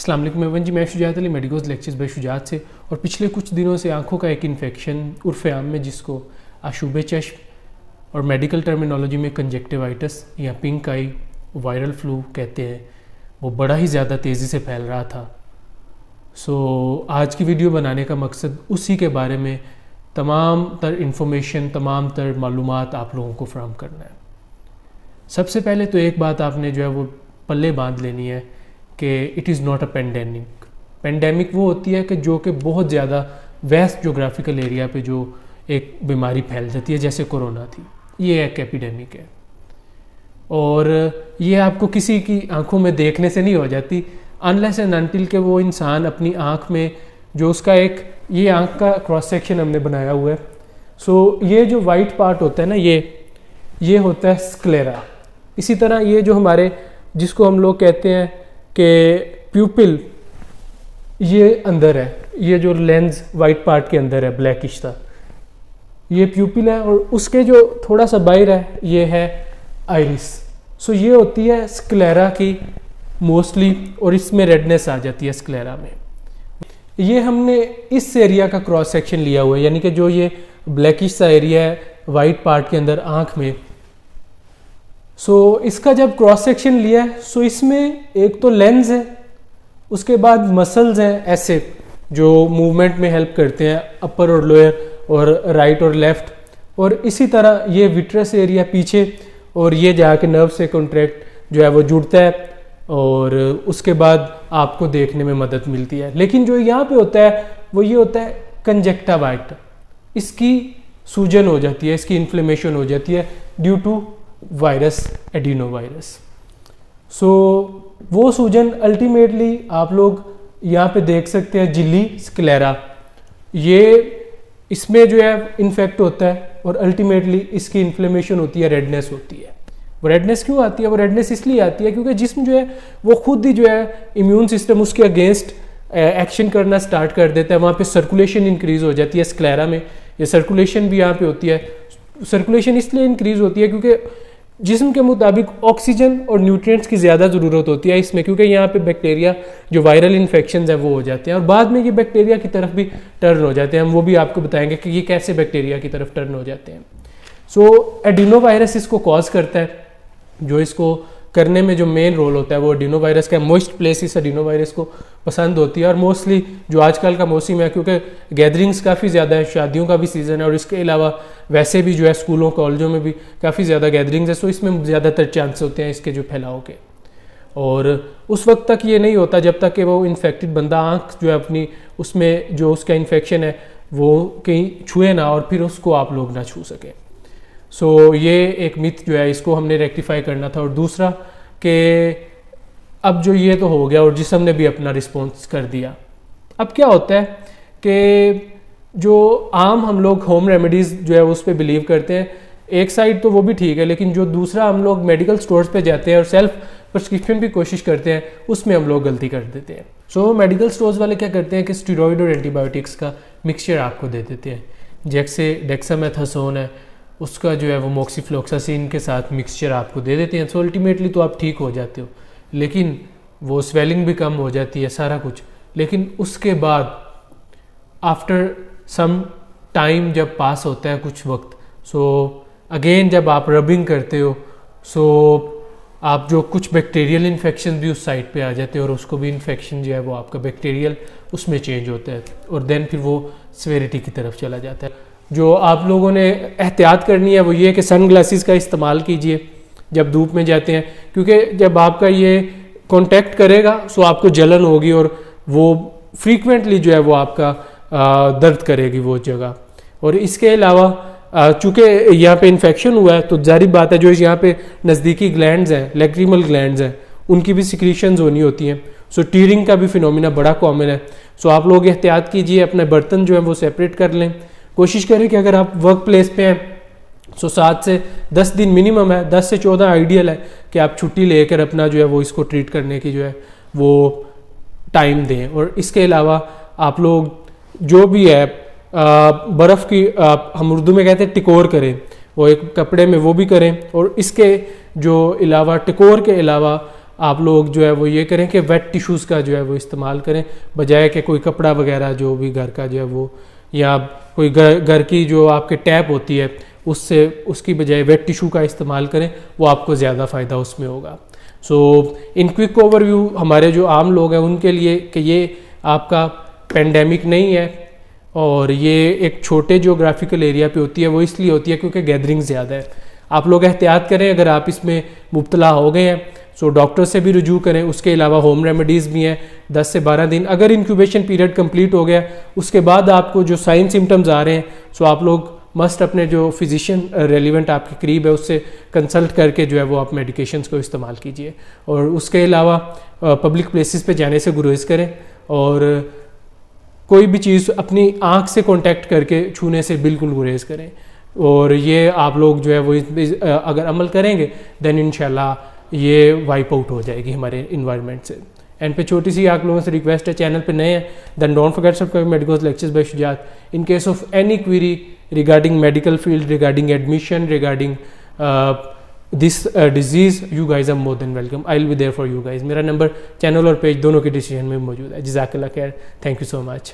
अस्सलाम वालेकुम एवरीवन जी, मैं Shujaat Ali medicos lectures by Shujaat से। और पिछले कुछ दिनों से आंखों का एक इन्फेक्शन उर्फ़ आम में जिसको आशूब चश्म और मेडिकल टर्मिनोलॉजी में कंजक्टिवाइटिस या पिंक आई वायरल फ्लू कहते हैं, वो बड़ा ही ज़्यादा तेज़ी से फैल रहा था। आज की वीडियो बनाने का मकसद उसी के बारे में तमाम तर इंफॉर्मेशन, तमाम तर मालूमात आप लोगों को फराहम करना है। सबसे पहले तो एक बात आपने जो है वो पल्ले बांध लेनी है कि it is not a pandemic. Pandemic वो होती है कि जो कि बहुत ज़्यादा वेस्ट जोग्राफिकल एरिया पे जो एक बीमारी फैल जाती है, जैसे कोरोना थी, ये एक एपिडेमिक है। और ये आपको किसी की आंखों में देखने से नहीं हो जाती अनलेस एंड अनटिल के वो इंसान अपनी आंख में जो उसका एक ये आंख का क्रॉस सेक्शन हमने बनाया हुआ है। ये जो वाइट पार्ट होता है ना, ये होता है स्क्लेरा। इसी तरह ये जो हमारे जिसको हम लोग कहते हैं कि प्यूपिल, ये अंदर है, ये जो लेंस वाइट पार्ट के अंदर है ब्लैकिश सा, ये प्यूपिल है। और उसके जो थोड़ा सा बाहर है ये है आइरिस। ये होती है स्क्लेरा की मोस्टली, और इसमें रेडनेस आ जाती है स्क्लेरा में। ये हमने इस एरिया का क्रॉस सेक्शन लिया हुआ है, यानी कि जो ये ब्लैकिश सा एरिया है वाइट पार्ट के अंदर आंख में। इसका जब क्रॉस सेक्शन लिया है इसमें एक तो लेंस है, उसके बाद मसल्स हैं ऐसे जो मूवमेंट में हेल्प करते हैं, अपर और लोअर और राइट और लेफ्ट। और इसी तरह ये विट्रस एरिया पीछे, और ये जाके नर्व से कॉन्ट्रैक्ट जो है वो जुड़ता है और उसके बाद आपको देखने में मदद मिलती है। लेकिन जो यहाँ पे होता है वो ये होता है कंजक्टिवाइटिस। इसकी सूजन हो जाती है, इसकी इन्फ्लेमेशन हो जाती है due to virus, adenovirus. वो सूजन अल्टीमेटली आप लोग यहाँ पे देख सकते हैं झिल्ली स्क्लेरा, ये इसमें जो है इन्फेक्ट होता है और अल्टीमेटली इसकी इन्फ्लेमेशन होती है, रेडनेस होती है। वो रेडनेस क्यों आती है? वो रेडनेस इसलिए आती है क्योंकि जिस्म जो है वो खुद ही जो है इम्यून सिस्टम उसके अगेंस्ट एक्शन करना स्टार्ट कर देता है। वहाँ पे सर्कुलेशन इंक्रीज हो जाती है स्क्लेरा में। ये सर्कुलेशन भी यहाँ पे होती है। सर्कुलेशन इसलिए इंक्रीज होती है क्योंकि जिस्म के मुताबिक ऑक्सीजन और न्यूट्रिएंट्स की ज़्यादा ज़रूरत होती है इसमें, क्योंकि यहाँ पे बैक्टीरिया जो वायरल इन्फेक्शंस है वो हो जाते हैं और बाद में ये बैक्टीरिया की तरफ भी टर्न हो जाते हैं। हम वो भी आपको बताएंगे कि ये कैसे बैक्टीरिया की तरफ टर्न हो जाते हैं। एडिनो वायरस इसको कॉज करता है। जो इसको करने में जो मेन रोल होता है वो एडिनो वायरस का। मॉइस्ट प्लेसेस एडिनो वायरस को पसंद होती है। और मोस्टली जो आजकल का मौसम है, क्योंकि गैदरिंग्स काफ़ी ज़्यादा है, शादियों का भी सीज़न है और इसके अलावा वैसे भी जो है स्कूलों कॉलेजों में भी काफ़ी ज़्यादा गैदरिंग्स है, इसमें ज़्यादातर चांस होते हैं इसके जो फैलाव के। और उस वक्त तक ये नहीं होता जब तक कि वो इन्फेक्टेड बंदा आँख जो है अपनी उसमें जो उसका इन्फेक्शन है वो कहीं छुए ना और फिर उसको आप लोग ना छू सकें। ये एक मिथ जो है इसको हमने रेक्टिफाई करना था। और दूसरा कि अब जो ये तो हो गया और जिस्म ने भी अपना रिस्पॉन्स कर दिया। अब क्या होता है कि जो आम हम लोग होम रेमेडीज़ जो है उस पर बिलीव करते हैं, एक साइड तो वो भी ठीक है, लेकिन जो दूसरा हम लोग मेडिकल स्टोर्स पे जाते हैं और सेल्फ प्रिस्क्रिप्शन की कोशिश करते हैं, उसमें हम लोग गलती कर देते हैं। मेडिकल स्टोर्स वाले क्या करते हैं कि स्टेरॉइड और एंटीबायोटिक्स का मिक्सचर आपको दे देते हैं। जैसे डेक्सामेथासोन है, उसका जो है वो मोक्सीफ्लोक्सासिन के साथ मिक्सचर आपको दे देते हैं। अल्टीमेटली तो आप ठीक हो जाते हो, लेकिन वो स्वेलिंग भी कम हो जाती है, सारा कुछ। लेकिन उसके बाद आफ्टर सम टाइम जब पास होता है कुछ वक्त, अगेन जब आप रबिंग करते हो आप जो कुछ बैक्टीरियल इन्फेक्शन भी उस साइड पे आ जाते हैं और उसको भी इन्फेक्शन जो है वो आपका बैक्टीरियल उसमें चेंज होता है और देन फिर वो सीवियरिटी की तरफ चला जाता है। जो आप लोगों ने एहतियात करनी है वो ये कि सन ग्लासेस का इस्तेमाल कीजिए जब धूप में जाते हैं, क्योंकि जब आपका ये कांटेक्ट करेगा आपको जलन होगी और वो फ्रीक्वेंटली जो है वो आपका दर्द करेगी वो जगह। और इसके अलावा चूँकि यहाँ पे इन्फेक्शन हुआ है तो जारी बात है जो यहाँ पे नज़दीकी ग्लैंड्स हैं, लैक्रिमल ग्लैंड्स हैं, उनकी भी सिक्रीशंस होनी होती हैं। टीयरिंग का भी फिनोमिना बड़ा कॉमन है। आप लोग एहतियात कीजिए, अपने बर्तन जो है वो सेपरेट कर लें। कोशिश करें कि अगर आप वर्क प्लेस पे हैं 7 से 10 दिन मिनिमम है, 10 से 14 आइडियल है कि आप छुट्टी लेकर अपना जो है वो इसको ट्रीट करने की जो है वो टाइम दें। और इसके अलावा आप लोग जो भी है बर्फ़ की हम उर्दू में कहते हैं टिकोर करें, वो एक कपड़े में वो भी करें। और इसके जो अलावा टिकोर के अलावा आप लोग जो है वो ये करें कि वेट टिश्यूज़ का जो है वो इस्तेमाल करें, बजाय कि कोई कपड़ा वगैरह जो भी घर का जो है वो, या कोई घर की जो आपके टैप होती है उससे, उसकी बजाय वेट टिश्यू का इस्तेमाल करें, वो आपको ज़्यादा फ़ायदा उसमें होगा। सो इन क्विक ओवरव्यू हमारे जो आम लोग हैं उनके लिए कि ये आपका पेंडेमिक नहीं है, और ये एक छोटे जियोग्राफिकल एरिया पे होती है। वो इसलिए होती है क्योंकि गैदरिंग ज़्यादा है। आप लोग एहतियात करें, अगर आप इसमें मुब्तला हो गए हैं सो डॉक्टर से भी रुजू करें। उसके अलावा होम रेमेडीज़ भी हैं 10 से 12 दिन। अगर इंक्यूबेशन पीरियड कंप्लीट हो गया उसके बाद आपको जो साइन सिम्टम्स आ रहे हैं, सो आप लोग मस्ट अपने जो फिजिशियन रेलिवेंट आपके करीब है उससे कंसल्ट करके जो है वो आप मेडिकेशंस को इस्तेमाल कीजिए। और उसके अलावा पब्लिक प्लेसेस पे जाने से गुरेज करें, और कोई भी चीज़ अपनी आँख से कांटेक्ट करके छूने से बिल्कुल गुरेज करें। और ये आप लोग जो है वो अगर अमल करेंगे देन इंशाल्लाह ये वाइप आउट हो जाएगी हमारे इन्वायरमेंट से। एंड पे छोटी सी आप लोगों से रिक्वेस्ट है, चैनल पे नए हैं then don't forget subscribe medical lectures by Shujat. In case of any query regarding medical field, regarding admission, regarding this disease, you guys are more than welcome. I will be there for you guys. मेरा नंबर channel और page दोनों के decision में मौजूद है। जज़ाकल्लाह खैर, थैंक यू सो मच।